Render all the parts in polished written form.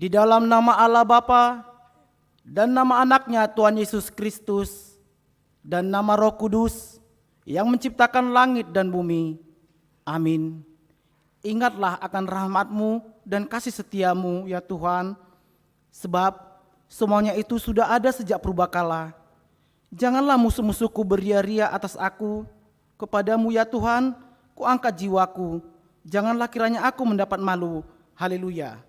Di dalam nama Allah Bapa dan nama anaknya Tuhan Yesus Kristus dan nama Roh Kudus yang menciptakan langit dan bumi. Amin. Ingatlah akan rahmat-Mu dan kasih setia-Mu ya Tuhan, sebab semuanya itu sudah ada sejak purbakala. Janganlah musuh-musuhku beria-ria atas aku. Kepadamu ya Tuhan, kuangkat jiwaku. Janganlah kiranya aku mendapat malu. Haleluya.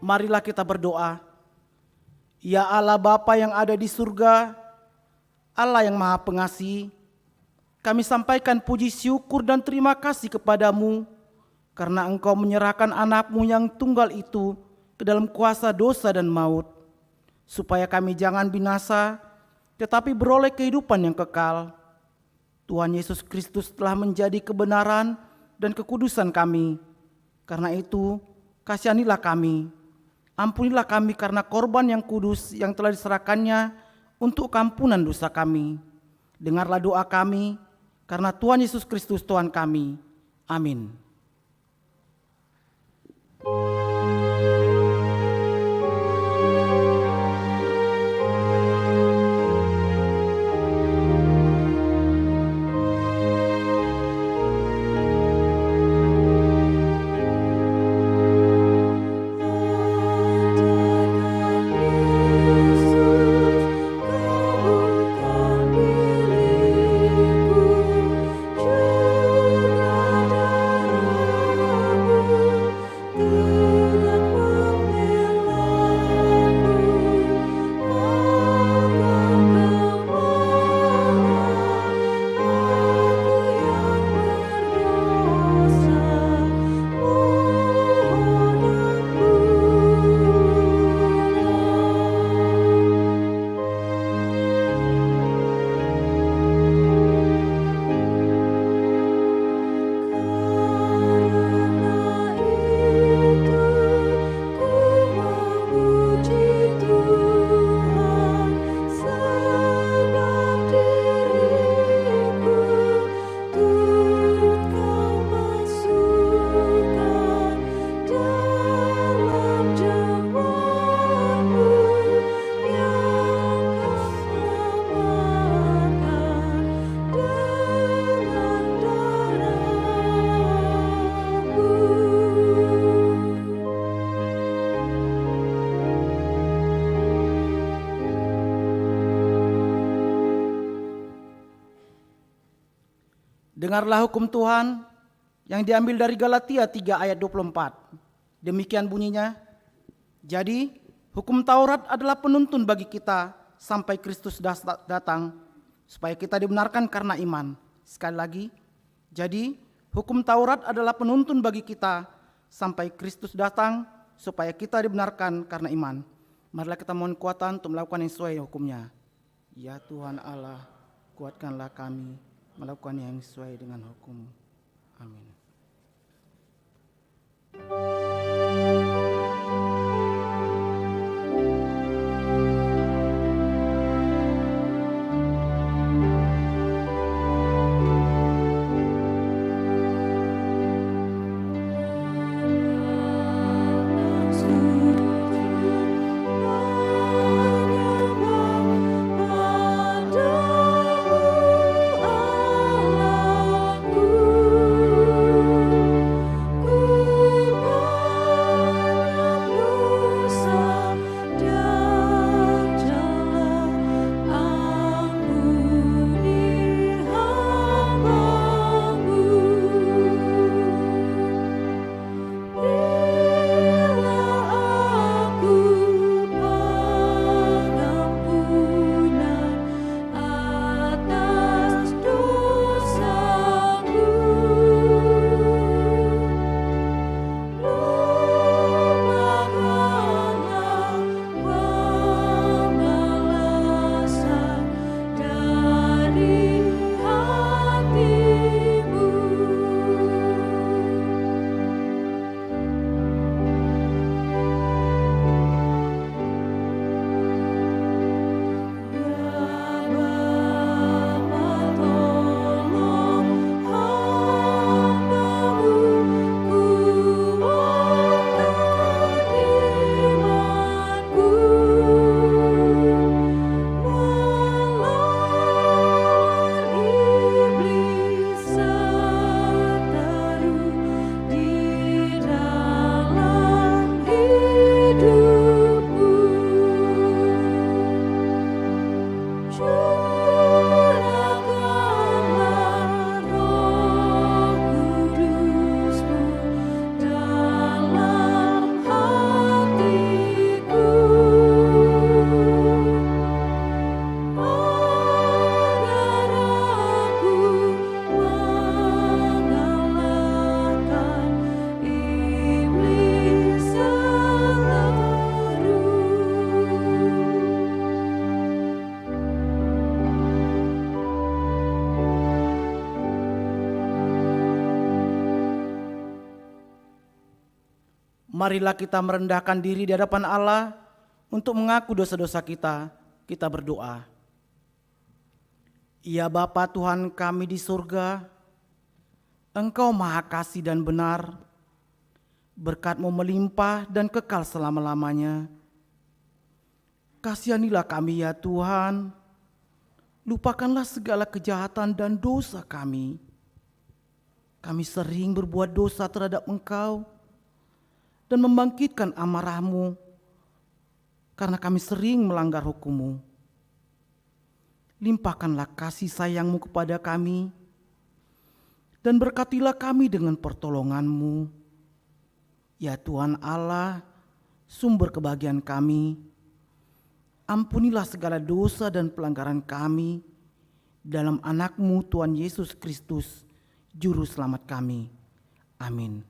Marilah kita berdoa. Ya Allah Bapa yang ada di surga, Allah yang Maha Pengasih, kami sampaikan puji syukur dan terima kasih kepadamu karena Engkau menyerahkan anak-Mu yang tunggal itu ke dalam kuasa dosa dan maut, supaya kami jangan binasa, tetapi beroleh kehidupan yang kekal. Tuhan Yesus Kristus telah menjadi kebenaran dan kekudusan kami. Karena itu, kasihanilah kami. Ampunilah kami karena korban yang kudus yang telah diserahkannya untuk keampunan dosa kami. Dengarlah doa kami, karena Tuhan Yesus Kristus Tuhan kami. Amin. Dengarlah hukum Tuhan yang diambil dari Galatia 3 ayat 24. Demikian bunyinya. Jadi, hukum Taurat adalah penuntun bagi kita sampai Kristus datang, supaya kita dibenarkan karena iman. Sekali lagi, jadi hukum Taurat adalah penuntun bagi kita sampai Kristus datang, supaya kita dibenarkan karena iman. Marilah kita mohon kekuatan untuk melakukan yang sesuai hukumnya. Ya Tuhan Allah, kuatkanlah kami melakukan yang sesuai dengan hukum. Amin. Marilah kita merendahkan diri di hadapan Allah untuk mengaku dosa-dosa kita. Kita berdoa. Ya Bapa Tuhan kami di surga, Engkau Maha Kasih dan benar, berkat-Mu melimpah dan kekal selama-lamanya. Kasihanilah kami ya Tuhan, lupakanlah segala kejahatan dan dosa kami. Kami sering berbuat dosa terhadap Engkau dan membangkitkan amarah-Mu karena kami sering melanggar hukum-Mu. Limpahkanlah kasih sayang-Mu kepada kami dan berkatilah kami dengan pertolongan-Mu. Ya Tuhan Allah, sumber kebahagiaan kami, ampunilah segala dosa dan pelanggaran kami dalam anak-Mu Tuhan Yesus Kristus, Juru Selamat kami. Amin.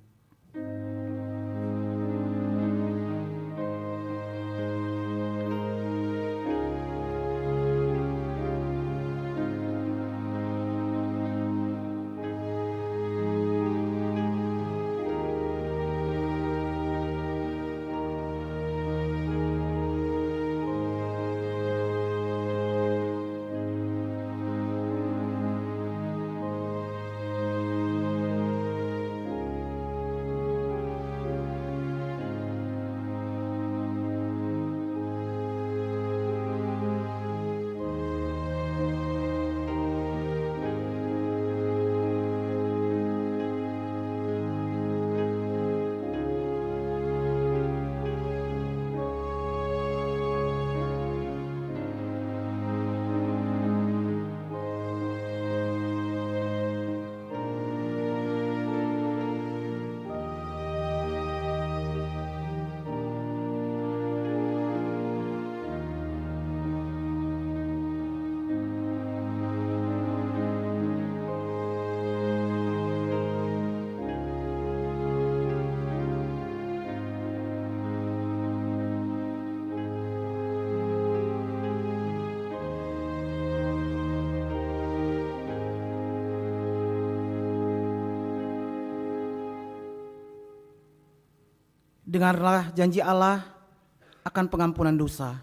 Dengarlah janji Allah akan pengampunan dosa.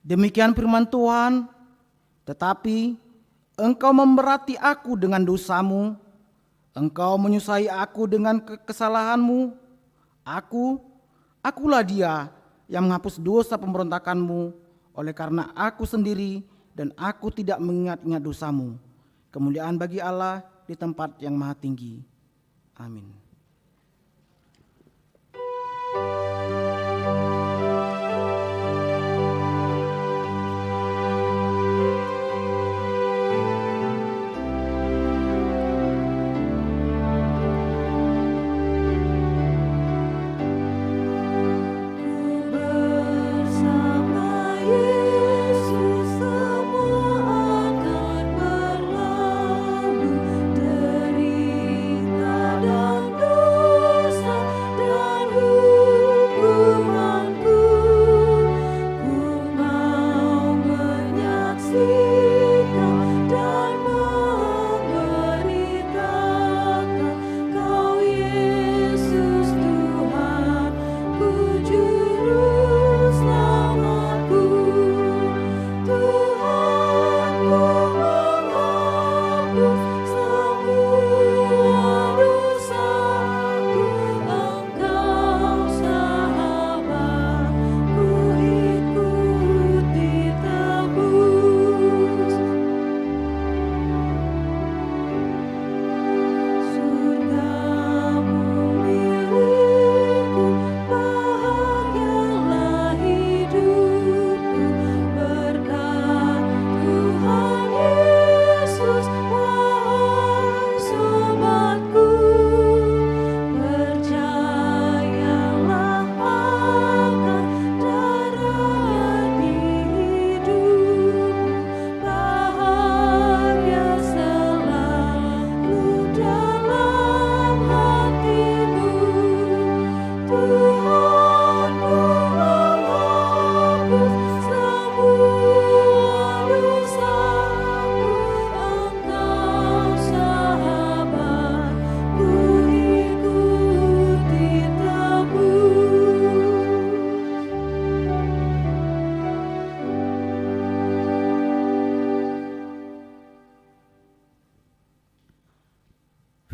Demikian firman Tuhan, tetapi Engkau memberati aku dengan dosamu, Engkau menyusahi aku dengan kesalahanmu. Akulah Dia yang menghapus dosa pemberontakanmu, oleh karena aku sendiri dan aku tidak mengingat-ingat dosamu. Kemuliaan bagi Allah di tempat yang maha tinggi. Amin.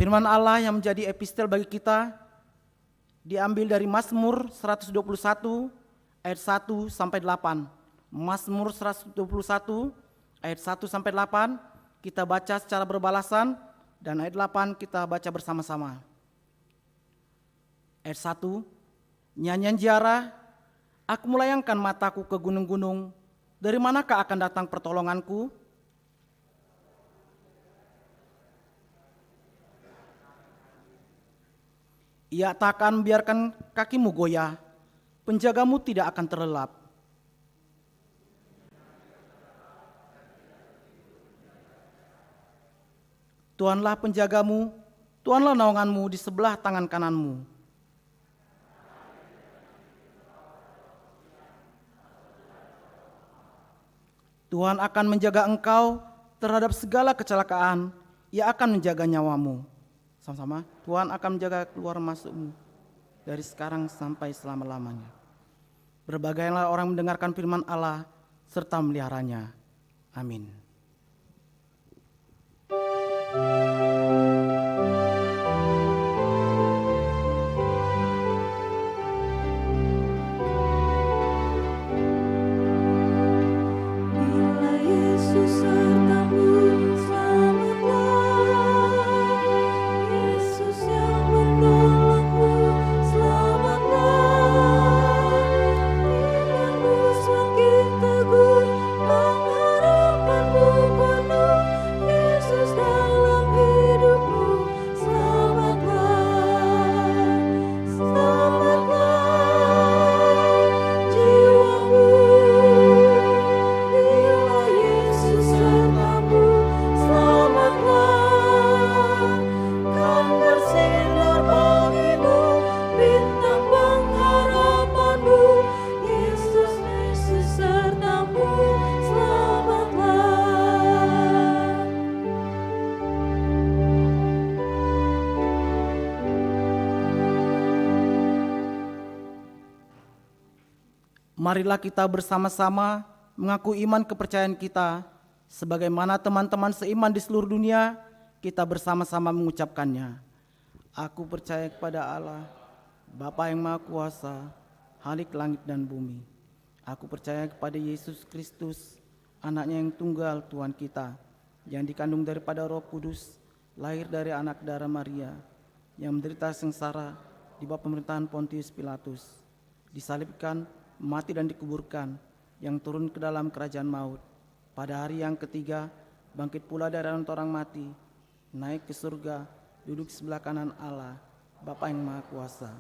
Firman Allah yang menjadi epistel bagi kita diambil dari Mazmur 121 ayat 1 sampai 8. Mazmur 121 ayat 1 sampai 8 kita baca secara berbalasan dan ayat 8 kita baca bersama-sama. Ayat 1, nyanyian ziarah, aku melayangkan mataku ke gunung-gunung, dari manakah akan datang pertolonganku? Ia tak akan membiarkan kakimu goyah, penjagamu tidak akan terlelap. Tuhanlah penjagamu, Tuhanlah naunganmu di sebelah tangan kananmu. Tuhan akan menjaga engkau terhadap segala kecelakaan, Ia akan menjaga nyawamu. Sama-sama, Tuhan akan menjaga keluar masukmu dari sekarang sampai selama-lamanya. Berbagailah orang mendengarkan firman Allah serta meliharanya. Amin. Marilah kita bersama-sama mengaku iman kepercayaan kita, sebagaimana teman-teman seiman di seluruh dunia, kita bersama-sama mengucapkannya. Aku percaya kepada Allah, Bapa yang Maha Kuasa, Khalik langit dan bumi. Aku percaya kepada Yesus Kristus, anaknya yang tunggal Tuhan kita, yang dikandung daripada Roh Kudus, lahir dari anak darah Maria, yang menderita sengsara di bawah pemerintahan Pontius Pilatus, disalibkan, mati dan dikuburkan, yang turun ke dalam kerajaan maut. Pada hari yang ketiga, bangkit pula dari antara orang mati, naik ke surga, duduk di sebelah kanan Allah, Bapa yang Maha Kuasa.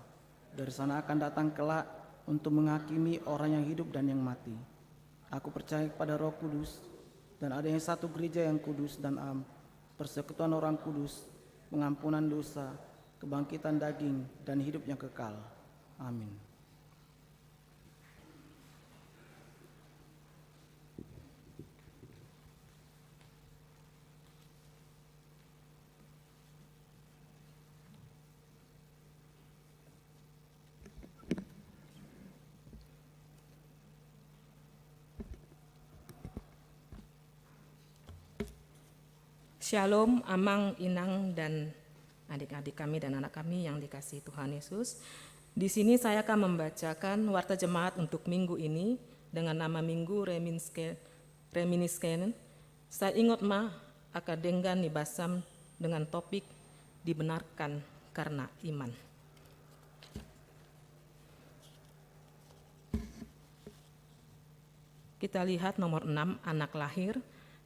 Dari sana akan datang kelak untuk menghakimi orang yang hidup dan yang mati. Aku percaya kepada Roh Kudus, dan adanya satu gereja yang kudus dan am, persekutuan orang kudus, pengampunan dosa, kebangkitan daging, dan hidup yang kekal. Amin. Shalom, Amang, Inang, dan adik-adik kami dan anak kami yang dikasihi Tuhan Yesus. Di sini saya akan membacakan warta jemaat untuk minggu ini dengan nama Minggu Reminiscen. Saya ingat akadenggan nibasam dengan topik dibenarkan karena iman. Kita lihat nomor 6, anak lahir.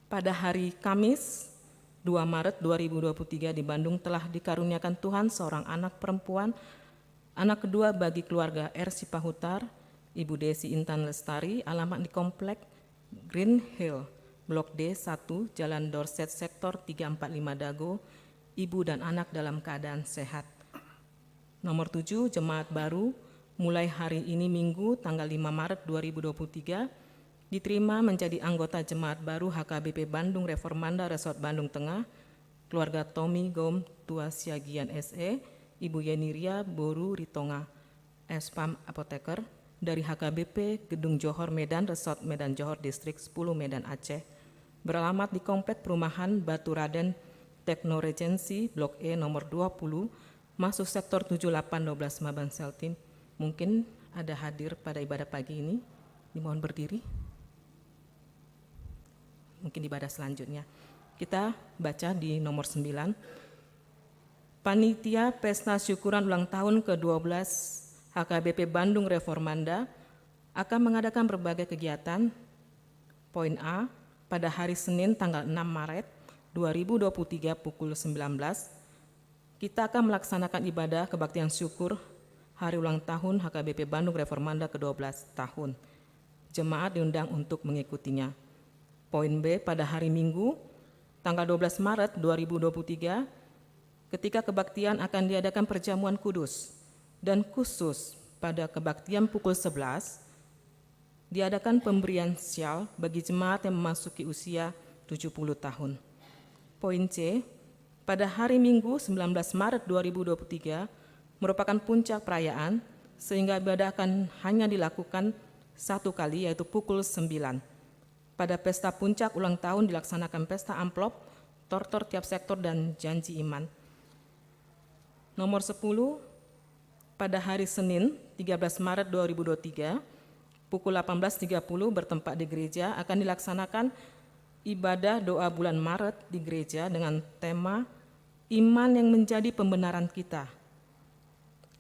Pada hari Kamis 2 Maret 2023 di Bandung telah dikaruniakan Tuhan seorang anak perempuan, anak kedua bagi keluarga R. Sipahutar, Ibu Desi Intan Lestari, alamat di Komplek Green Hill, Blok D 1, Jalan Dorset, Sektor 345 Dago, ibu dan anak dalam keadaan sehat. Nomor 7, jemaat baru, mulai hari ini Minggu tanggal 5 Maret 2023, diterima menjadi anggota jemaat baru HKBP Bandung Reformanda Resort Bandung Tengah, keluarga Tommy Gom Tua Siagian SE, Ibu Yeniria Boru Ritonga, Spam Apoteker, dari HKBP Gedung Johor Medan Resort Medan Johor Distrik 10 Medan Aceh, beralamat di Komplek Perumahan Batu Raden Tekno Regency Blok E nomor 20 masuk sektor 7812 Maban Seltim. Mungkin ada hadir pada ibadah pagi ini, dimohon berdiri. Mungkin ibadah selanjutnya. Kita baca di nomor 9. Panitia Pesta Syukuran ulang tahun ke-12 HKBP Bandung Reformanda akan mengadakan berbagai kegiatan. Poin A, pada hari Senin tanggal 6 Maret 2023 pukul 19, kita akan melaksanakan ibadah kebaktian syukur hari ulang tahun HKBP Bandung Reformanda ke-12 tahun. Jemaat diundang untuk mengikutinya. Poin B, pada hari Minggu tanggal 12 Maret 2023, ketika kebaktian akan diadakan perjamuan kudus, dan khusus pada kebaktian pukul 11, diadakan pemberian syal bagi jemaat yang memasuki usia 70 tahun. Poin C, pada hari Minggu 19 Maret 2023 merupakan puncak perayaan, sehingga ibadah akan hanya dilakukan satu kali, yaitu pukul 9. Pada pesta puncak ulang tahun dilaksanakan pesta amplop, tortor tiap sektor, dan janji iman. Nomor 10, pada hari Senin 13 Maret 2023 pukul 18.30 bertempat di gereja akan dilaksanakan ibadah doa bulan Maret di gereja dengan tema Iman yang menjadi pembenaran kita.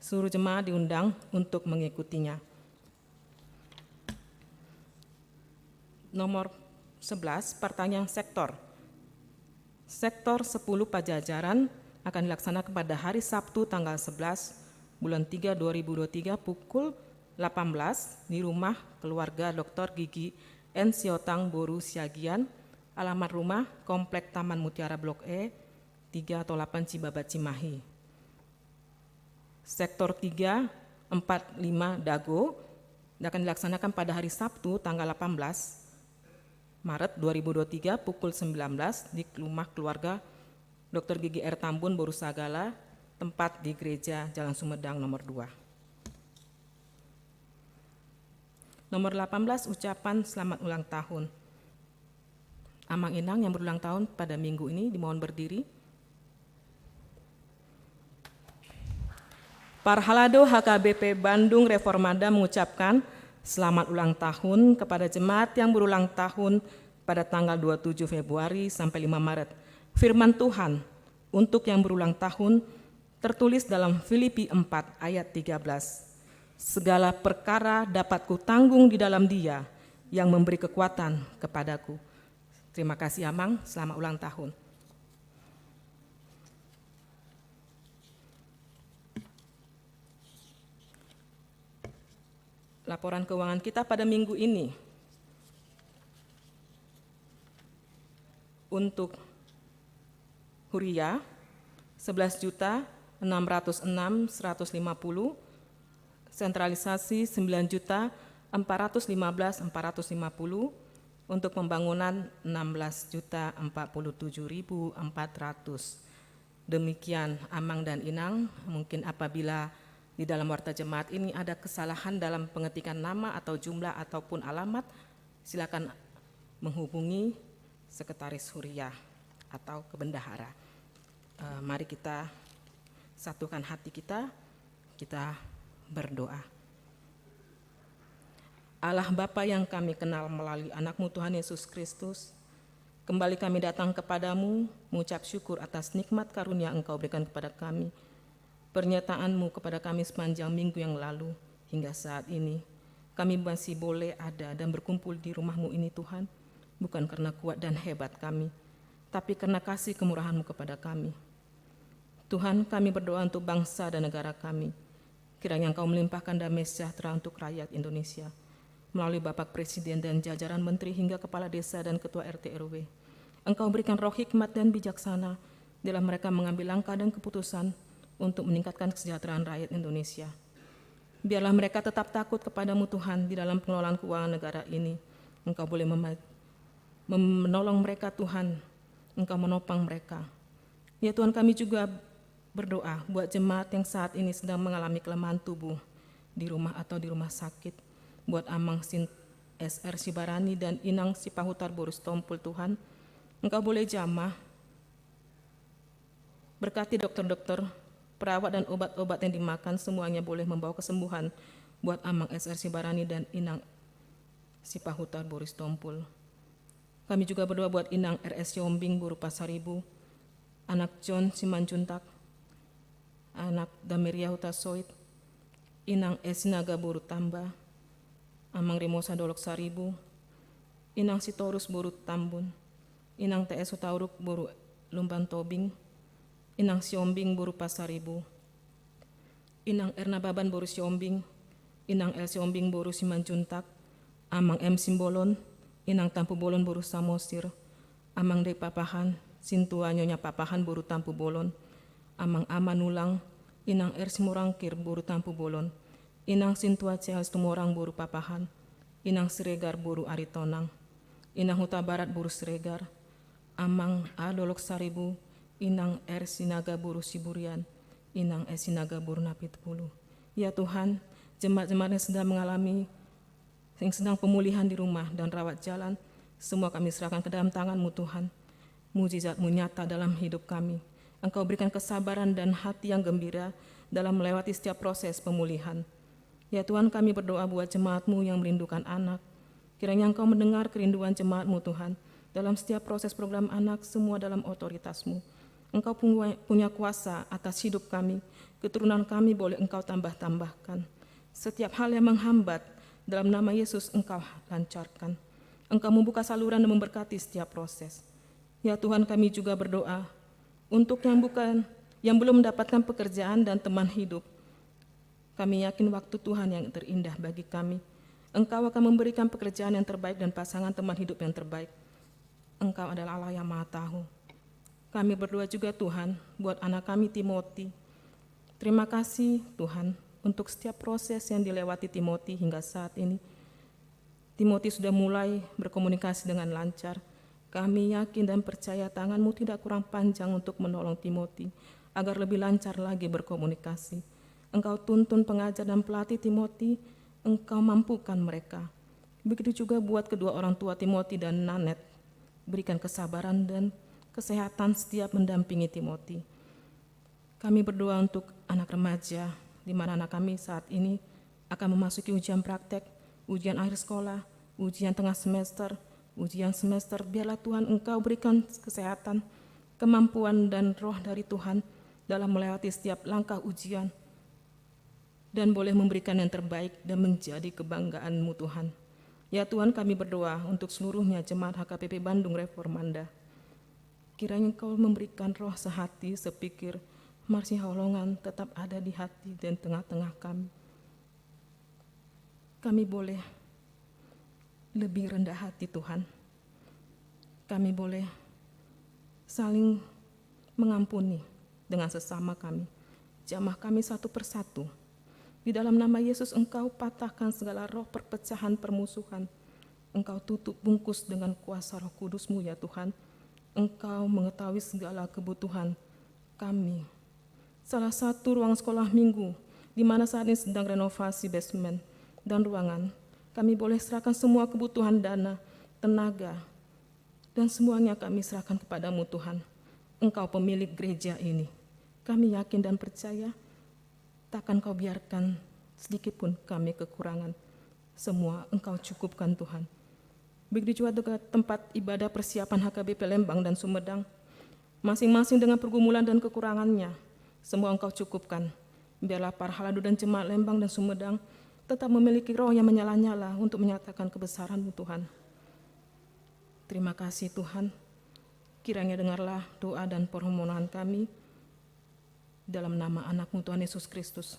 Seluruh jemaat diundang untuk mengikutinya. Nomor 11, pertanyaan sektor. Sektor 10 Pajajaran akan dilaksanakan pada hari Sabtu tanggal 11 bulan 3 2023 pukul 18 di rumah keluarga Dr. Gigi N. Siotang Boru Siagian, alamat rumah Komplek Taman Mutiara Blok E 3 atau 8 Cibabat Cimahi. Sektor 3, 4, 5 Dago akan dilaksanakan pada hari Sabtu tanggal 18 Maret 2023 pukul 19 di rumah keluarga Dr. Gigi R. Tambun Boru Sagala, tempat di gereja Jalan Sumedang nomor 2. Nomor 18, ucapan selamat ulang tahun. Amang Inang yang berulang tahun pada minggu ini dimohon berdiri. Parhalado HKBP Bandung Reformanda mengucapkan selamat ulang tahun kepada jemaat yang berulang tahun pada tanggal 27 Februari sampai 5 Maret. Firman Tuhan untuk yang berulang tahun tertulis dalam Filipi 4 ayat 13. Segala perkara dapat kutanggung di dalam Dia yang memberi kekuatan kepadaku. Terima kasih Amang, selamat ulang tahun. Laporan keuangan kita pada minggu ini. Untuk Huria 11.606.150, sentralisasi 9.415.450, untuk pembangunan 16.047.400. Demikian Amang dan Inang. Mungkin apabila di dalam warta jemaat ini ada kesalahan dalam pengetikan nama atau jumlah ataupun alamat, silakan menghubungi Sekretaris Huria atau Kebendahara. Mari kita satukan hati kita berdoa. Allah Bapa yang kami kenal melalui anak-Mu Tuhan Yesus Kristus, kembali kami datang kepadamu mengucap syukur atas nikmat karunia Engkau berikan kepada kami, pernyataan-Mu kepada kami sepanjang minggu yang lalu hingga saat ini. Kami masih boleh ada dan berkumpul di rumah-Mu ini Tuhan, bukan karena kuat dan hebat kami, tapi karena kasih kemurahan-Mu kepada kami. Tuhan, kami berdoa untuk bangsa dan negara kami. Kiranya Engkau melimpahkan damai sejahtera untuk rakyat Indonesia, melalui Bapak Presiden dan jajaran menteri hingga kepala desa dan ketua RT RW. Engkau berikan roh hikmat dan bijaksana dalam mereka mengambil langkah dan keputusan untuk meningkatkan kesejahteraan rakyat Indonesia. Biarlah mereka tetap takut kepadamu Tuhan di dalam pengelolaan keuangan negara ini. Engkau boleh menolong mereka Tuhan, Engkau menopang mereka. Ya Tuhan, kami juga berdoa buat jemaat yang saat ini sedang mengalami kelemahan tubuh di rumah atau di rumah sakit. Buat Amang Sin SR Sibarani dan Inang Sipahutar Boru Stompul Tuhan, Engkau boleh jamah Berkati dokter-dokter, perawat dan obat-obat yang dimakan semuanya boleh membawa kesembuhan buat Amang SR Sibarani dan Inang Sipahutar Boris Tompul. Kami juga berdoa buat Inang RS Yombing Buru Pasaribu, anak John Simanjuntak, anak Dameria Hutasoit, Inang Esinaga Buru Tamba, Amang Rimosa Dolok Saribu, Inang Sitorus Buru Tambun, Inang TS Hutauruk Buru Lumban Tobing, Inang Siombing Buru Pasaribu, Inang Erna Baban Buru Siombing, Inang El Siombing Buru Simanjuntak, Amang M Simbolon, Inang Tampu Bolon Buru Samosir, Amang Dei Papahan, Sintua Nyonya Papahan Buru Tampu Bolon, Amang Amanulang, Inang R Simorangkir Buru Tampu Bolon, Inang Sintua Cehas Tumorang Buru Papahan, Inang Siregar Buru Aritonang, Inang Huta Barat Buru Siregar, Amang A Dolok Saribu, Inang R Sinaga Buru Siburian, Inang S Sinaga Buru Napit Pulu. Ya Tuhan, jemaat-jemaat yang sedang pemulihan di rumah dan rawat jalan, semua kami serahkan ke dalam tangan-Mu Tuhan. Mujizat-Mu nyata dalam hidup kami. Engkau berikan kesabaran dan hati yang gembira dalam melewati setiap proses pemulihan. Ya Tuhan, kami berdoa buat jemaat-Mu yang merindukan anak. Kiranya Engkau mendengar kerinduan jemaat-Mu Tuhan. Dalam setiap proses program anak, semua dalam otoritas-Mu. Engkau punya kuasa atas hidup kami. Keturunan kami boleh Engkau tambah-tambahkan. Setiap hal yang menghambat, dalam nama Yesus Engkau lancarkan. Engkau membuka saluran dan memberkati setiap proses. Ya Tuhan, kami juga berdoa untuk yang belum mendapatkan pekerjaan dan teman hidup. Kami yakin waktu Tuhan yang terindah bagi kami. Engkau akan memberikan pekerjaan yang terbaik dan pasangan teman hidup yang terbaik. Engkau adalah Allah yang Maha Tahu. Kami berdoa juga Tuhan buat anak kami Timothy. Terima kasih Tuhan untuk setiap proses yang dilewati Timothy hingga saat ini. Timothy sudah mulai berkomunikasi dengan lancar. Kami yakin dan percaya tangan-Mu tidak kurang panjang untuk menolong Timothy agar lebih lancar lagi berkomunikasi. Engkau tuntun pengajar dan pelatih Timothy, Engkau mampukan mereka. Begitu juga buat kedua orang tua Timothy dan Nanet. Berikan kesabaran dan kesehatan setiap mendampingi Timothy. Kami berdoa untuk anak remaja, di mana anak kami saat ini akan memasuki ujian praktek, ujian akhir sekolah, ujian tengah semester, ujian semester. Biarlah Tuhan Engkau berikan kesehatan, kemampuan dan roh dari Tuhan dalam melewati setiap langkah ujian dan boleh memberikan yang terbaik dan menjadi kebanggaan-Mu Tuhan. Ya Tuhan, kami berdoa untuk seluruhnya jemaat HKBP Bandung Reformanda. Kiranya Engkau memberikan roh sehati, sepikir, Marsi Holongan tetap ada di hati dan tengah-tengah kami. Kami boleh lebih rendah hati Tuhan. Kami boleh saling mengampuni dengan sesama kami. Jamah kami satu persatu. Di dalam nama Yesus Engkau patahkan segala roh perpecahan permusuhan. Engkau tutup bungkus dengan kuasa Roh Kudus-Mu ya Tuhan. Engkau mengetahui segala kebutuhan kami. Salah satu ruang sekolah minggu, di mana saat ini sedang renovasi basement dan ruangan, kami boleh serahkan semua kebutuhan dana, tenaga, dan semuanya kami serahkan kepada-Mu Tuhan. Engkau pemilik gereja ini. Kami yakin dan percaya, takkan Kau biarkan sedikit pun kami kekurangan. Semua Engkau cukupkan Tuhan. Begitu juga dengan tempat ibadah persiapan HKBP Lembang dan Sumedang, masing-masing dengan pergumulan dan kekurangannya, semua Engkau cukupkan. Biarlah para haladu dan jemaat Lembang dan Sumedang tetap memiliki roh yang menyala-nyala untuk menyatakan kebesaran-Mu Tuhan. Terima kasih Tuhan. Kiranya dengarlah doa dan permohonan kami. Dalam nama anak-Mu Tuhan Yesus Kristus,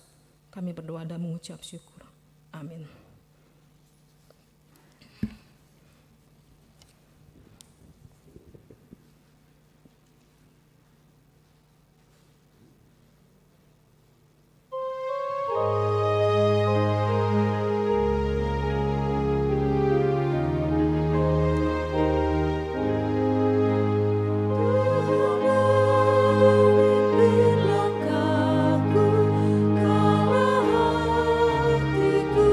kami berdoa dan mengucap syukur. Amin. Pimpin langkahku, kala hatiku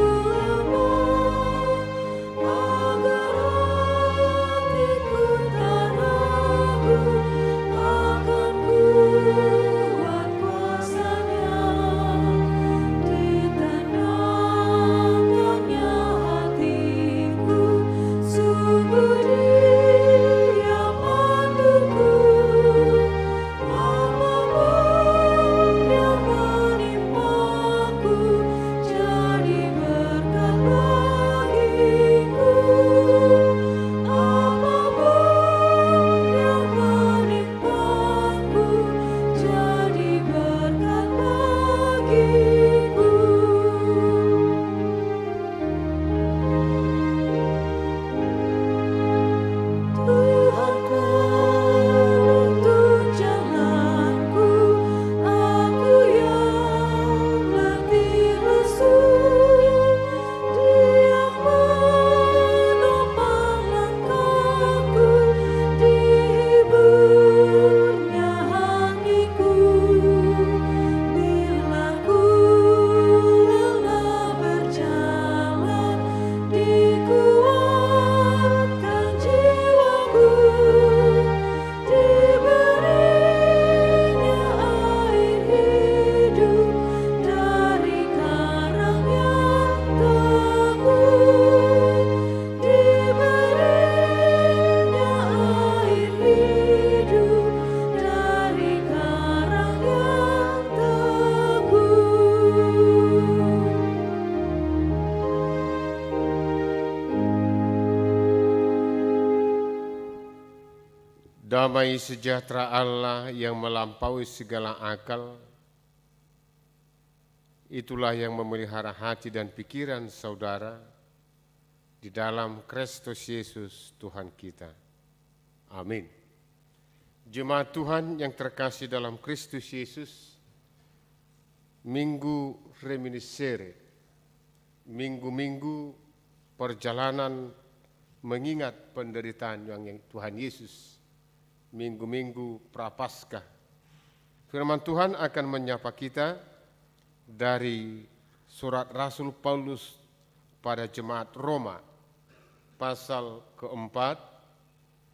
Damai sejahtera Allah yang melampaui segala akal, itulah yang memelihara hati dan pikiran saudara di dalam Kristus Yesus Tuhan kita. Amin. Jemaat Tuhan yang terkasih dalam Kristus Yesus, Minggu Reminiscere, minggu-minggu perjalanan mengingat penderitaan yang Tuhan Yesus, minggu-minggu Prapaskah. Firman Tuhan akan menyapa kita dari surat Rasul Paulus pada jemaat Roma, pasal keempat,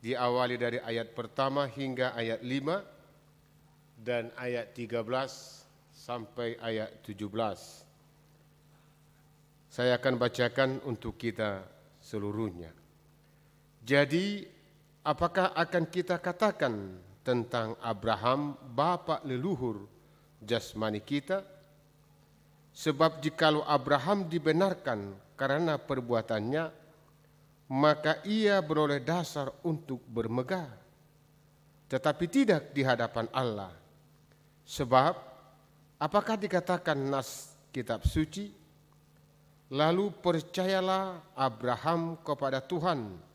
diawali dari ayat pertama hingga ayat 5 dan ayat 13 sampai ayat 17. Saya akan bacakan untuk kita seluruhnya. Jadi, apakah akan kita katakan tentang Abraham, bapa leluhur jasmani kita? Sebab jikalau Abraham dibenarkan karena perbuatannya, maka ia beroleh dasar untuk bermegah, tetapi tidak di hadapan Allah. Sebab, apakah dikatakan nas kitab suci? Lalu percayalah Abraham kepada Tuhan,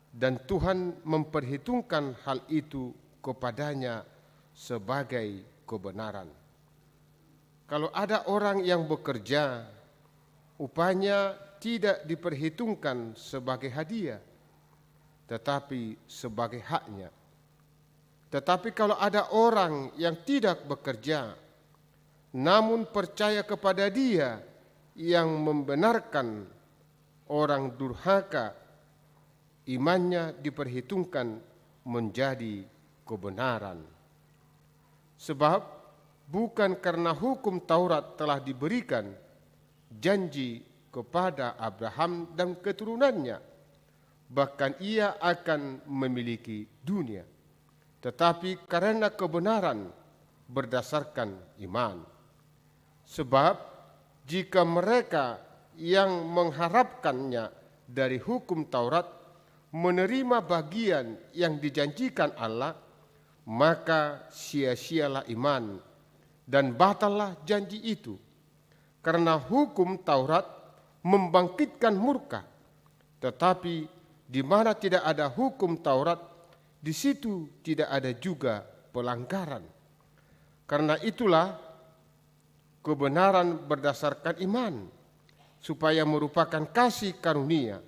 dan Tuhan memperhitungkan hal itu kepadanya sebagai kebenaran. Kalau ada orang yang bekerja, upahnya tidak diperhitungkan sebagai hadiah, tetapi sebagai haknya. Tetapi kalau ada orang yang tidak bekerja, namun percaya kepada Dia yang membenarkan orang durhaka, imannya diperhitungkan menjadi kebenaran. Sebab bukan karena hukum Taurat telah diberikan janji kepada Abraham dan keturunannya, bahkan ia akan memiliki dunia, tetapi karena kebenaran berdasarkan iman. Sebab jika mereka yang mengharapkannya dari hukum Taurat menerima bagian yang dijanjikan Allah, maka sia-sialah iman dan batallah janji itu. Karena hukum Taurat membangkitkan murka, tetapi di mana tidak ada hukum Taurat, di situ tidak ada juga pelanggaran. Karena itulah kebenaran berdasarkan iman, supaya merupakan kasih karunia,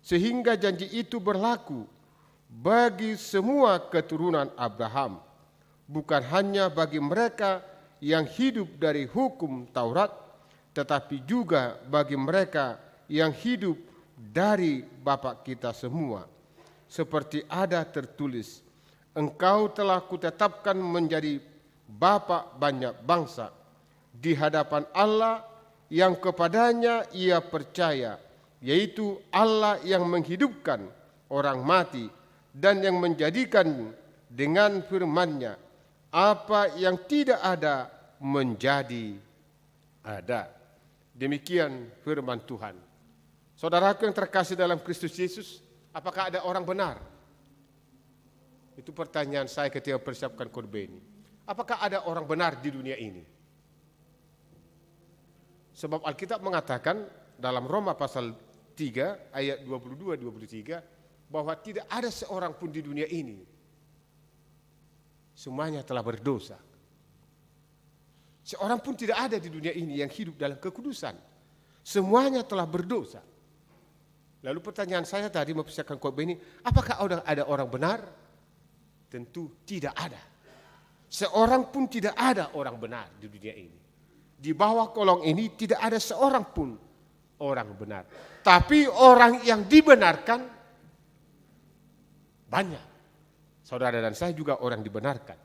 sehingga janji itu berlaku bagi semua keturunan Abraham, bukan hanya bagi mereka yang hidup dari hukum Taurat, tetapi juga bagi mereka yang hidup dari Bapa kita semua. Seperti ada tertulis, engkau telah kutetapkan menjadi bapa banyak bangsa, di hadapan Allah yang kepadanya ia percaya, yaitu Allah yang menghidupkan orang mati dan yang menjadikan dengan firman-Nya apa yang tidak ada menjadi ada. Demikian firman Tuhan. Saudaraku yang terkasih dalam Kristus Yesus, apakah ada orang benar? Itu pertanyaan saya ketika persiapkan khotbah ini. Apakah ada orang benar di dunia ini? Sebab Alkitab mengatakan dalam Roma pasal 3 ayat 22-23 bahwa tidak ada seorang pun di dunia ini. Semuanya telah berdosa. Seorang pun tidak ada di dunia ini yang hidup dalam kekudusan. Semuanya telah berdosa. Lalu pertanyaan saya tadi mempersiapkan khotbah ini, apakah ada orang benar? Tentu tidak ada. Seorang pun tidak ada orang benar di dunia ini. Di bawah kolong ini tidak ada seorang pun orang benar. Tapi orang yang dibenarkan banyak. Saudara dan saya juga orang dibenarkan.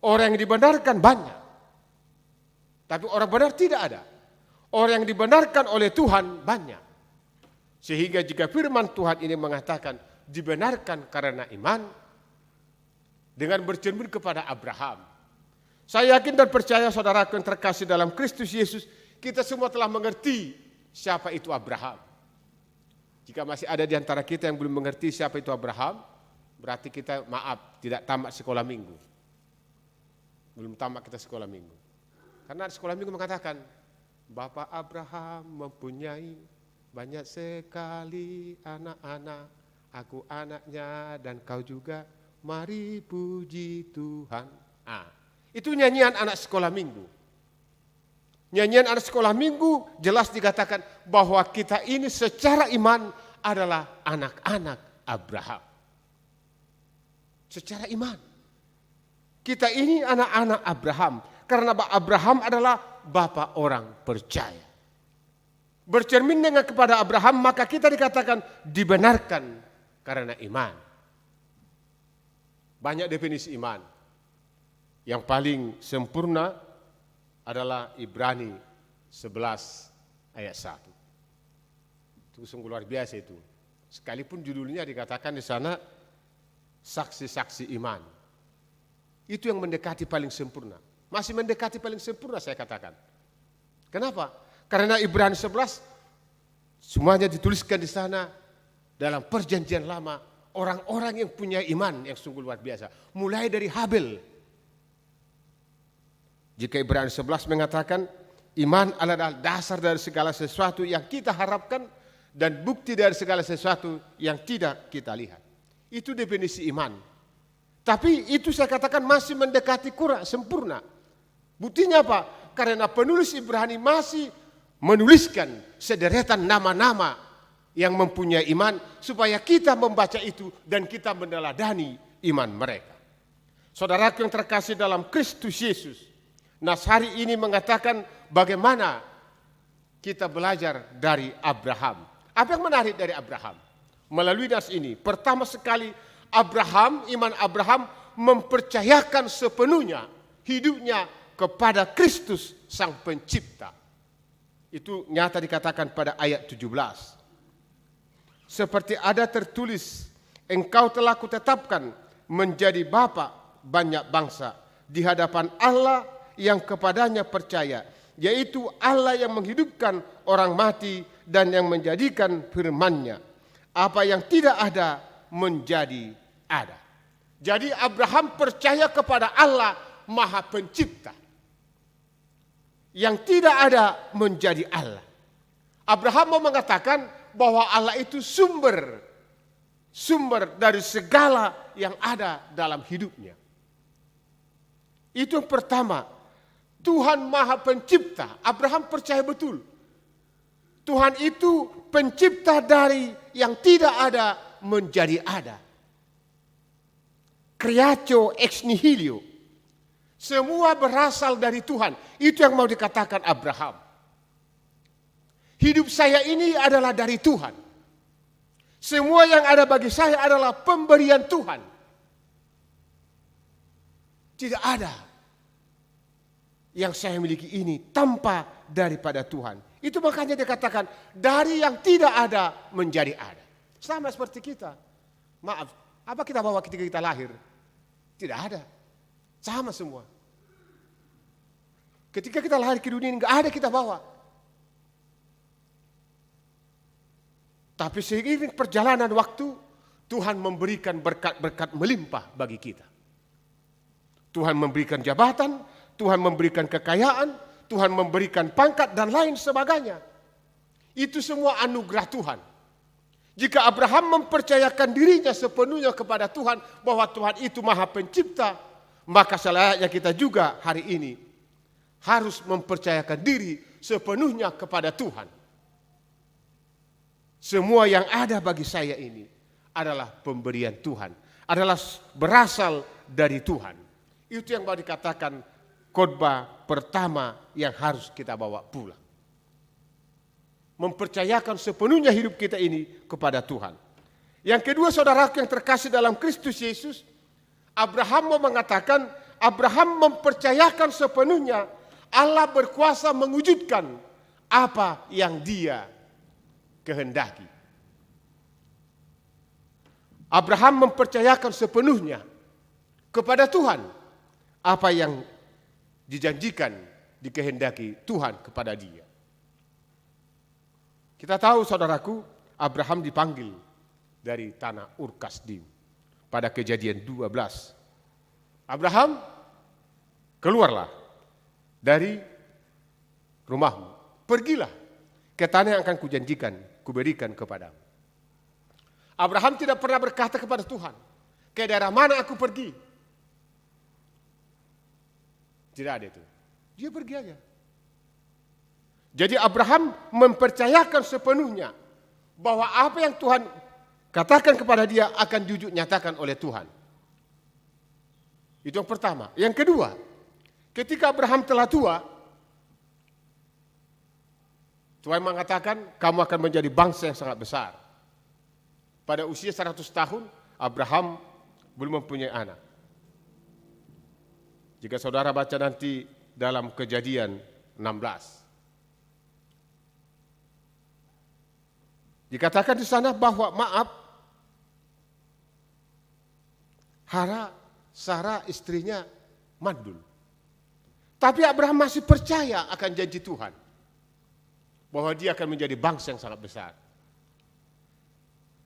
Orang yang dibenarkan banyak. Tapi orang benar tidak ada. Orang yang dibenarkan oleh Tuhan banyak. Sehingga jika firman Tuhan ini mengatakan dibenarkan karena iman, dengan bercermin kepada Abraham. Saya yakin dan percaya saudara yang terkasih dalam Kristus Yesus, kita semua telah mengerti siapa itu Abraham. Jika masih ada di antara kita yang belum mengerti siapa itu Abraham, berarti kita maaf tidak tamat sekolah minggu. Belum tamat kita sekolah minggu. Karena sekolah minggu mengatakan, Bapak Abraham mempunyai banyak sekali anak-anak, aku anaknya dan kau juga, mari puji Tuhan. Itu nyanyian anak sekolah minggu. Nyanyian anak sekolah minggu jelas dikatakan bahwa kita ini secara iman adalah anak-anak Abraham. Secara iman. Kita ini anak-anak Abraham. Karena Abraham adalah bapa orang percaya. Bercermin dengan kepada Abraham, maka kita dikatakan dibenarkan karena iman. Banyak definisi iman. Yang paling sempurna adalah Ibrani 11 ayat 1. Itu sungguh luar biasa itu. Sekalipun judulnya dikatakan di sana saksi-saksi iman. Itu yang mendekati paling sempurna. Masih mendekati paling sempurna saya katakan. Kenapa? Karena Ibrani 11 semuanya dituliskan di sana dalam perjanjian lama, orang-orang yang punya iman yang sungguh luar biasa. Mulai dari Habel. Jika Ibrani 11 mengatakan iman adalah dasar dari segala sesuatu yang kita harapkan dan bukti dari segala sesuatu yang tidak kita lihat. Itu definisi iman. Tapi itu saya katakan masih mendekati kurang sempurna. Buktinya apa? Karena penulis Ibrani masih menuliskan sederetan nama-nama yang mempunyai iman supaya kita membaca itu dan kita meneladani iman mereka. Saudaraku yang terkasih dalam Kristus Yesus, nas hari ini mengatakan bagaimana kita belajar dari Abraham. Apa yang menarik dari Abraham? Melalui nas ini, pertama sekali iman Abraham mempercayakan sepenuhnya hidupnya kepada Kristus Sang Pencipta. Itu nyata dikatakan pada ayat 17. Seperti ada tertulis, engkau telah kutetapkan menjadi bapa banyak bangsa di hadapan Allah yang kepadanya percaya, yaitu Allah yang menghidupkan orang mati dan yang menjadikan firman-Nya. Apa yang tidak ada menjadi ada. Jadi Abraham percaya kepada Allah Maha Pencipta. Yang tidak ada menjadi Allah. Abraham mau mengatakan bahwa Allah itu sumber dari segala yang ada dalam hidupnya. Itu yang pertama. Tuhan Maha Pencipta. Abraham percaya betul. Tuhan itu pencipta dari yang tidak ada menjadi ada. Creatio ex nihilo. Semua berasal dari Tuhan. Itu yang mau dikatakan Abraham. Hidup saya ini adalah dari Tuhan. Semua yang ada bagi saya adalah pemberian Tuhan. Tidak ada yang saya miliki ini tanpa daripada Tuhan. Itu makanya dikatakan dari yang tidak ada menjadi ada. Sama seperti kita. Maaf, apa kita bawa ketika kita lahir? Tidak ada. Sama semua. Ketika kita lahir ke dunia ini enggak ada kita bawa. Tapi seiring perjalanan waktu, Tuhan memberikan berkat-berkat melimpah bagi kita. Tuhan memberikan jabatan, Tuhan memberikan kekayaan, Tuhan memberikan pangkat dan lain sebagainya. Itu semua anugerah Tuhan. Jika Abraham mempercayakan dirinya sepenuhnya kepada Tuhan, bahwa Tuhan itu Maha Pencipta, maka selayaknya kita juga hari ini harus mempercayakan diri sepenuhnya kepada Tuhan. Semua yang ada bagi saya ini adalah pemberian Tuhan, adalah berasal dari Tuhan. Itu yang mau dikatakan khotbah pertama yang harus kita bawa pulang. Mempercayakan sepenuhnya hidup kita ini kepada Tuhan. Yang kedua, saudaraku yang terkasih dalam Kristus Yesus, Abraham mau mengatakan, Abraham mempercayakan sepenuhnya Allah berkuasa mewujudkan apa yang dia kehendaki. Abraham mempercayakan sepenuhnya kepada Tuhan apa yang dijanjikan, dikehendaki Tuhan kepada dia. Kita tahu saudaraku, Abraham dipanggil dari tanah Ur Kasdim. pada Kejadian 12. Abraham, keluarlah dari rumahmu, pergilah ke tanah yang akan kujanjikan, kuberikan kepadamu. Abraham tidak pernah berkata kepada Tuhan, ke daerah mana aku pergi? Tidak ada itu. Dia pergi aja. Jadi Abraham mempercayakan sepenuhnya bahwa apa yang Tuhan katakan kepada dia akan jujur nyatakan oleh Tuhan. Itu yang pertama. Yang kedua, ketika Abraham telah tua, Tuhan mengatakan kamu akan menjadi bangsa yang sangat besar. Pada usia 100 tahun, Abraham belum mempunyai anak. Jika saudara baca nanti dalam Kejadian 16. Dikatakan di sana bahwa Sarah istrinya mandul. Tapi Abraham masih percaya akan janji Tuhan. Bahwa dia akan menjadi bangsa yang sangat besar.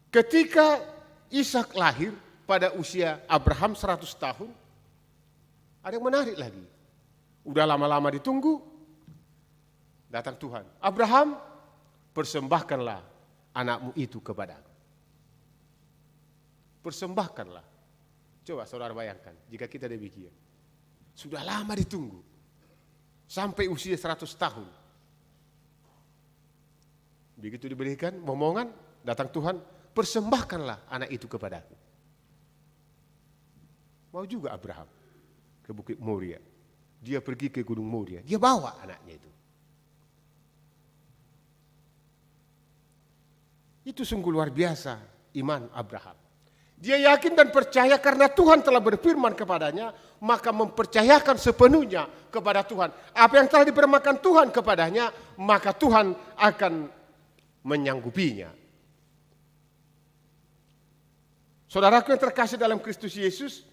Ketika Ishak lahir pada usia Abraham 100 tahun, ada yang menarik lagi. Udah lama-lama ditunggu, datang Tuhan. Abraham, persembahkanlah anakmu itu kepadaku. Persembahkanlah. Coba saudara bayangkan, jika kita demikian. Sudah lama ditunggu. Sampai usia 100 tahun. Begitu diberikan momongan, datang Tuhan, persembahkanlah anak itu kepadaku. Mau juga Abraham ke Bukit Moria. Dia pergi ke Gunung Moria. Dia bawa anaknya itu. Itu sungguh luar biasa iman Abraham. Dia yakin dan percaya karena Tuhan telah berfirman kepadanya, maka mempercayakan sepenuhnya kepada Tuhan. Apa yang telah difirmankan Tuhan kepadanya, maka Tuhan akan menyanggupinya. Saudaraku yang terkasih dalam Kristus Yesus,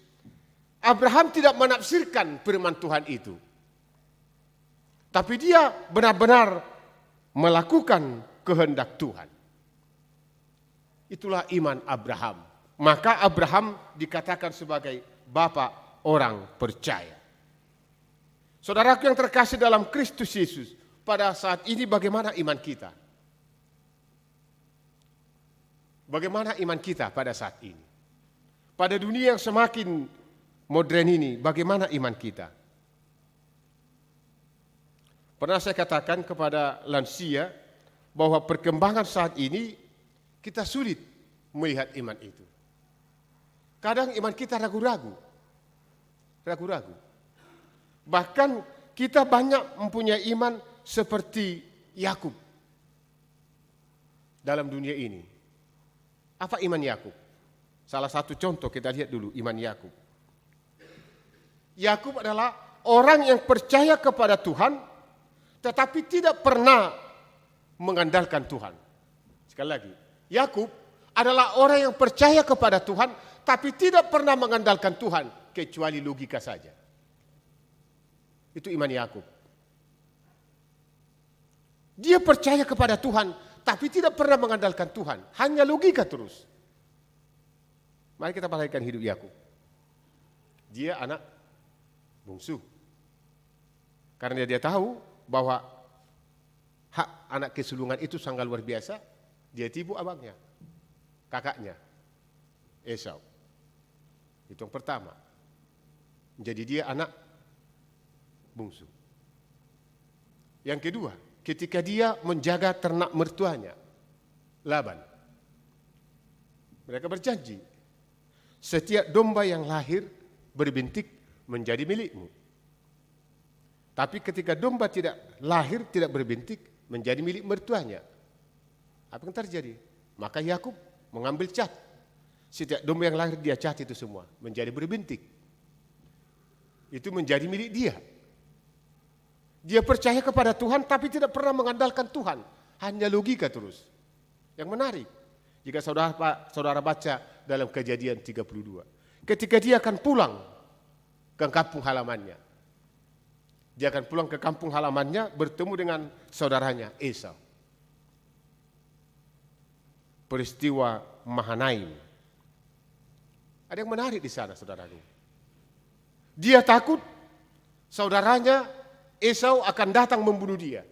Abraham tidak menafsirkan firman Tuhan itu. Tapi dia benar-benar melakukan kehendak Tuhan. Itulah iman Abraham. Maka Abraham dikatakan sebagai bapa orang percaya. Saudaraku yang terkasih dalam Kristus Yesus, pada saat ini bagaimana iman kita? Bagaimana iman kita pada saat ini? Pada dunia yang semakin modern ini, bagaimana iman kita? Pernah saya katakan kepada lansia bahwa perkembangan saat ini kita sulit melihat iman itu. Kadang iman kita ragu-ragu. Ragu-ragu. Bahkan kita banyak mempunyai iman seperti Yakub dalam dunia ini. Apa iman Yakub? Salah satu contoh kita lihat dulu iman Yakub. Yakub adalah orang yang percaya kepada Tuhan tetapi tidak pernah mengandalkan Tuhan. Sekali lagi, Yakub adalah orang yang percaya kepada Tuhan tapi tidak pernah mengandalkan Tuhan kecuali logika saja. Itu iman Yakub. Dia percaya kepada Tuhan tapi tidak pernah mengandalkan Tuhan, hanya logika terus. Mari kita perhatikan hidup Yakub. Dia anak bungsu. Karena dia tahu bahwa hak anak kesulungan itu sangat luar biasa, dia tipu abangnya, kakaknya, Esau. Itu yang pertama. Jadi dia anak bungsu. Yang kedua, ketika dia menjaga ternak mertuanya, Laban. Mereka berjanji, setiap domba yang lahir berbintik menjadi milikmu. Tapi ketika domba tidak lahir, tidak berbintik, menjadi milik mertuanya. Apa yang terjadi? Maka Yakub mengambil cat. Setiap domba yang lahir dia cat itu semua, menjadi berbintik. Itu menjadi milik dia. Dia percaya kepada Tuhan tapi tidak pernah mengandalkan Tuhan. Hanya logika terus. Yang menarik, jika saudara baca dalam Kejadian 32. Ketika dia akan pulang ke kampung halamannya. Dia akan pulang ke kampung halamannya bertemu dengan saudaranya Esau. Peristiwa Mahanaim. Ada yang menarik di sana, saudaraku. Dia takut saudaranya Esau akan datang membunuh dia.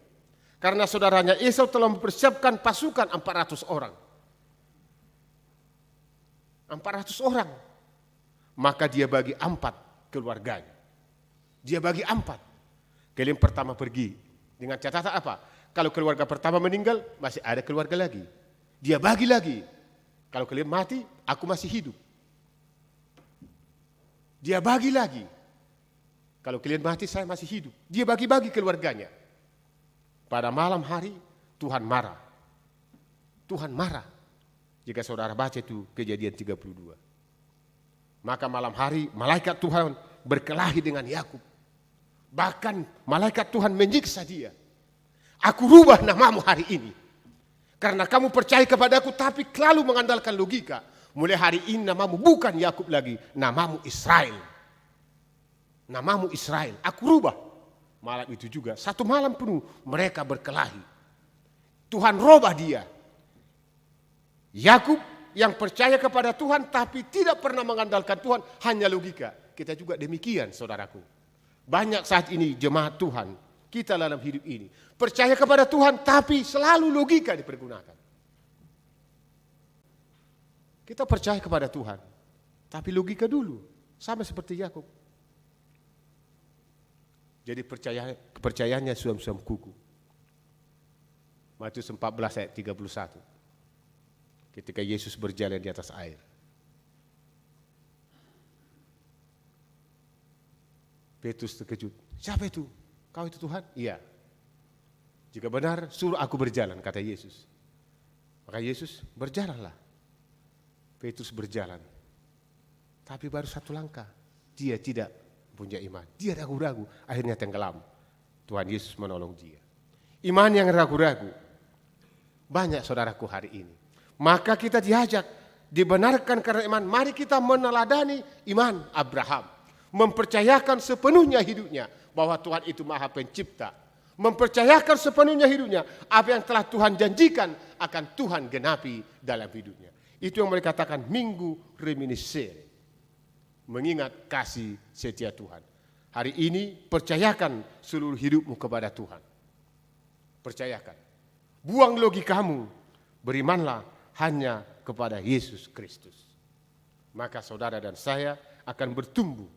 Karena saudaranya Esau telah mempersiapkan pasukan 400 orang. 400 orang. Maka dia bagi 4 keluarganya. Dia bagi 4. Kalian pertama pergi. Dengan catatan apa? Kalau keluarga pertama meninggal, masih ada keluarga lagi. Dia bagi lagi. Kalau kalian mati, aku masih hidup. Dia bagi lagi. Kalau kalian mati, saya masih hidup. Dia bagi-bagi keluarganya. Pada malam hari, Tuhan marah. Tuhan marah. Jika saudara baca itu Kejadian 32. Maka malam hari, malaikat Tuhan berkelahi dengan Yakub. Bahkan malaikat Tuhan menyiksa dia. Aku rubah namamu hari ini. Karena kamu percaya kepadaku tapi selalu mengandalkan logika. Mulai hari ini namamu bukan Yakub lagi, namamu Israel. Namamu Israel. Aku rubah. Malam itu juga, satu malam penuh mereka berkelahi. Tuhan rubah dia. Yakub yang percaya kepada Tuhan tapi tidak pernah mengandalkan Tuhan, hanya logika. Kita juga demikian, saudaraku. Banyak saat ini jemaat Tuhan, kita dalam hidup ini percaya kepada Tuhan tapi selalu logika dipergunakan. Kita percaya kepada Tuhan tapi logika dulu, sama seperti Yakub. Jadi kepercayaannya suam-suam kuku. Matius 14 ayat 31. Ketika Yesus berjalan di atas air. Petrus terkejut. Siapa itu? Kau itu Tuhan? Iya. Jika benar, suruh aku berjalan, kata Yesus. Maka Yesus, berjalanlah. Petrus berjalan. Tapi baru satu langkah. Dia tidak punya iman. Dia ragu-ragu, akhirnya tenggelam. Tuhan Yesus menolong dia. Iman yang ragu-ragu. Banyak saudaraku hari ini. Maka kita diajak, dibenarkan karena iman. Mari kita meneladani iman Abraham. Mempercayakan sepenuhnya hidupnya bahwa Tuhan itu Maha Pencipta. Mempercayakan sepenuhnya hidupnya apa yang telah Tuhan janjikan akan Tuhan genapi dalam hidupnya. Itu yang mereka katakan minggu reminiscere. Mengingat kasih setia Tuhan. Hari ini percayakan seluruh hidupmu kepada Tuhan. Percayakan. Buang logikamu. Berimanlah hanya kepada Yesus Kristus. Maka saudara dan saya akan bertumbuh.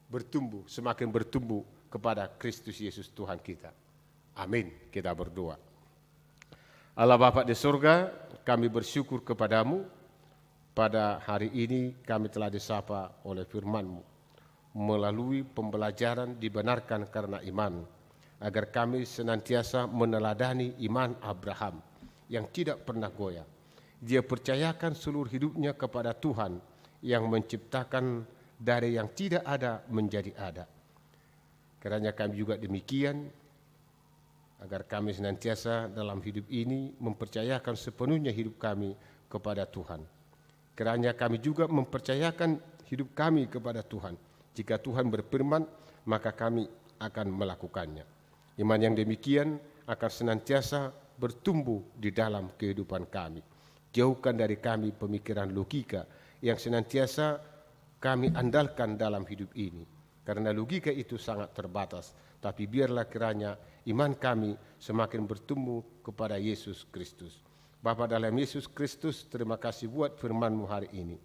Bertumbuh, semakin bertumbuh kepada Kristus Yesus Tuhan kita. Amin. Kita berdoa. Allah Bapa di surga, kami bersyukur kepadamu. Pada hari ini kami telah disapa oleh firman-Mu. Melalui pembelajaran dibenarkan karena iman. Agar kami senantiasa meneladani iman Abraham yang tidak pernah goyah. Dia percayakan seluruh hidupnya kepada Tuhan yang menciptakan dari yang tidak ada menjadi ada. Kiranya kami juga demikian. Agar kami senantiasa dalam hidup ini mempercayakan sepenuhnya hidup kami kepada Tuhan. Kiranya kami juga mempercayakan hidup kami kepada Tuhan. Jika Tuhan berfirman, maka kami akan melakukannya. Iman yang demikian akan senantiasa bertumbuh di dalam kehidupan kami. Jauhkan dari kami pemikiran logika yang senantiasa kami andalkan dalam hidup ini. Karena logika itu sangat terbatas. Tapi biarlah kiranya iman kami semakin bertumbuh kepada Yesus Kristus. Bapa dalam Yesus Kristus, terima kasih buat firman-Mu hari ini.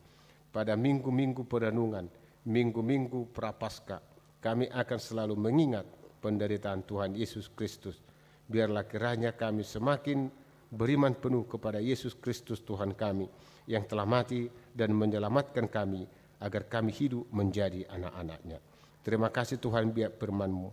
Pada minggu-minggu perenungan, minggu-minggu prapaskah, kami akan selalu mengingat penderitaan Tuhan Yesus Kristus. Biarlah kiranya kami semakin beriman penuh kepada Yesus Kristus Tuhan kami yang telah mati dan menyelamatkan kami agar kami hidup menjadi anak-anak-Nya. Terima kasih Tuhan biar firman-Mu.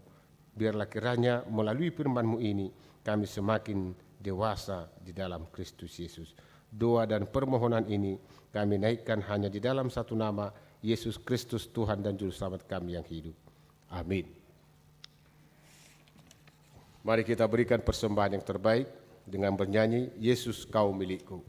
Biarlah kiranya melalui firman-Mu ini kami semakin dewasa di dalam Kristus Yesus. Doa dan permohonan ini kami naikkan hanya di dalam satu nama, Yesus Kristus Tuhan dan Juru Selamat kami yang hidup. Amin. Mari kita berikan persembahan yang terbaik dengan bernyanyi, Yesus Kau Milikku.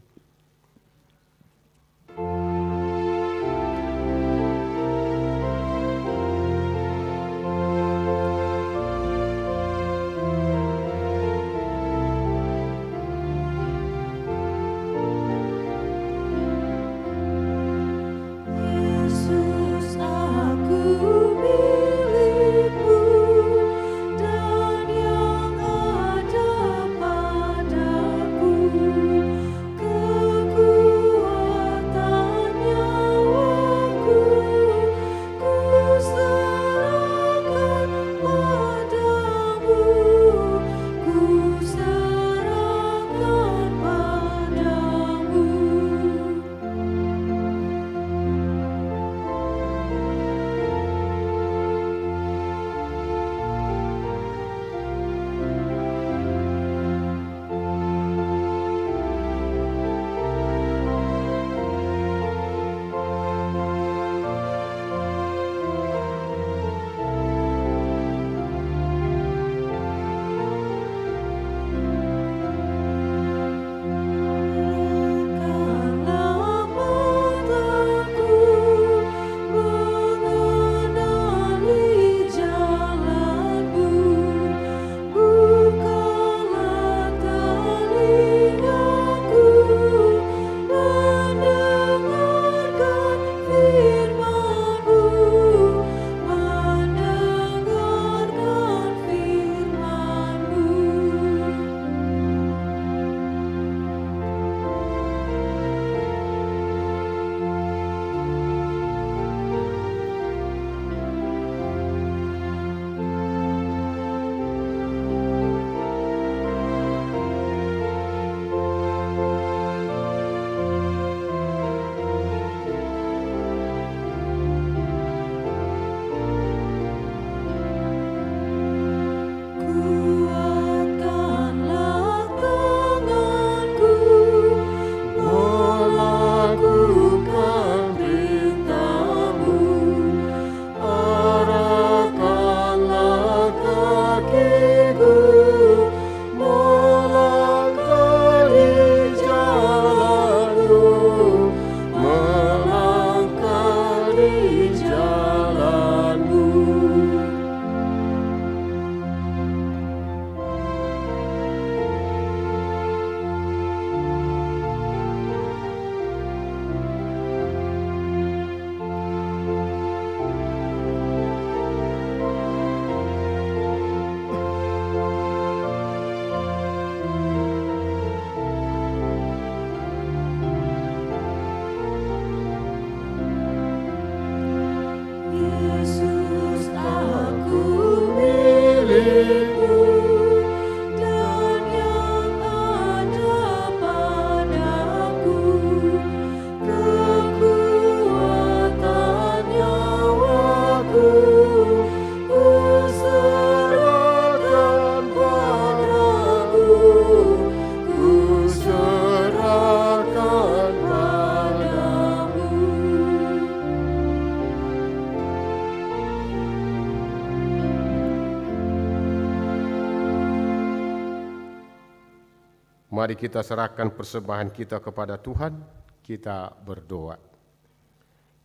Mari kita serahkan persembahan kita kepada Tuhan, kita berdoa.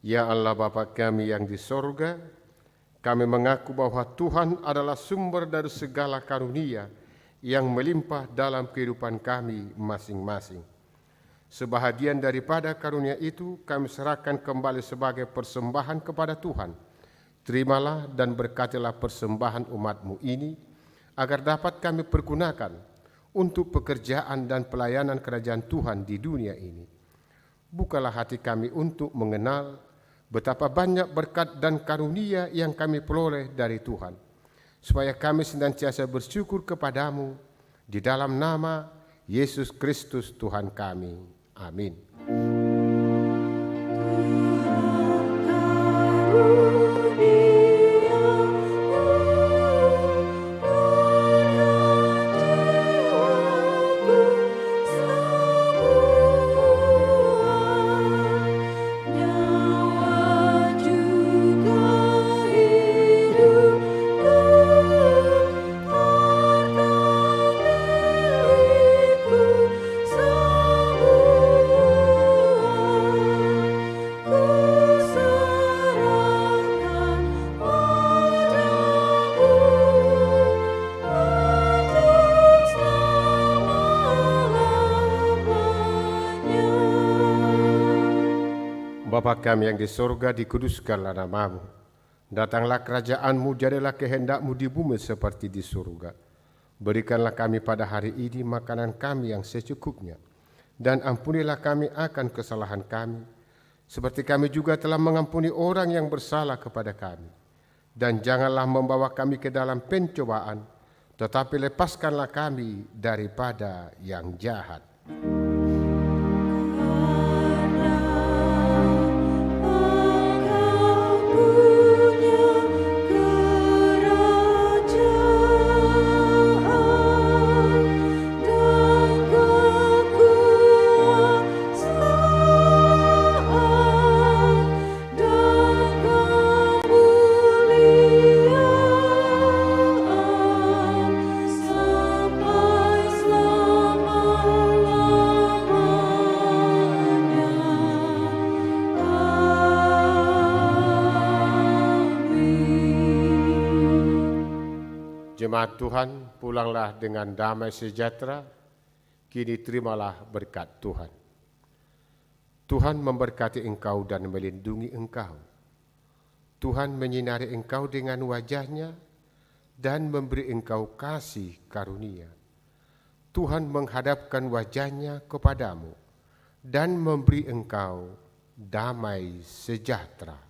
Ya Allah Bapa kami yang di sorga, kami mengaku bahwa Tuhan adalah sumber dari segala karunia yang melimpah dalam kehidupan kami masing-masing. Sebahagian daripada karunia itu kami serahkan kembali sebagai persembahan kepada Tuhan. Terimalah dan berkatilah persembahan umat-Mu ini, agar dapat kami pergunakan untuk pekerjaan dan pelayanan kerajaan Tuhan di dunia ini. Bukalah hati kami untuk mengenal betapa banyak berkat dan karunia yang kami peroleh dari Tuhan, supaya kami senantiasa bersyukur kepadamu di dalam nama Yesus Kristus Tuhan kami. Amin. Bapa kami yang di sorga, dikuduskanlah namamu. Datanglah kerajaan-Mu, jadilah kehendak-Mu di bumi seperti di surga. Berikanlah kami pada hari ini makanan kami yang secukupnya. Dan ampunilah kami akan kesalahan kami, seperti kami juga telah mengampuni orang yang bersalah kepada kami. Dan janganlah membawa kami ke dalam pencobaan, tetapi lepaskanlah kami daripada yang jahat. Jemaat Tuhan, pulanglah dengan damai sejahtera, kini terimalah berkat Tuhan. Tuhan memberkati engkau dan melindungi engkau. Tuhan menyinari engkau dengan wajah-Nya dan memberi engkau kasih karunia. Tuhan menghadapkan wajah-Nya kepadamu dan memberi engkau damai sejahtera.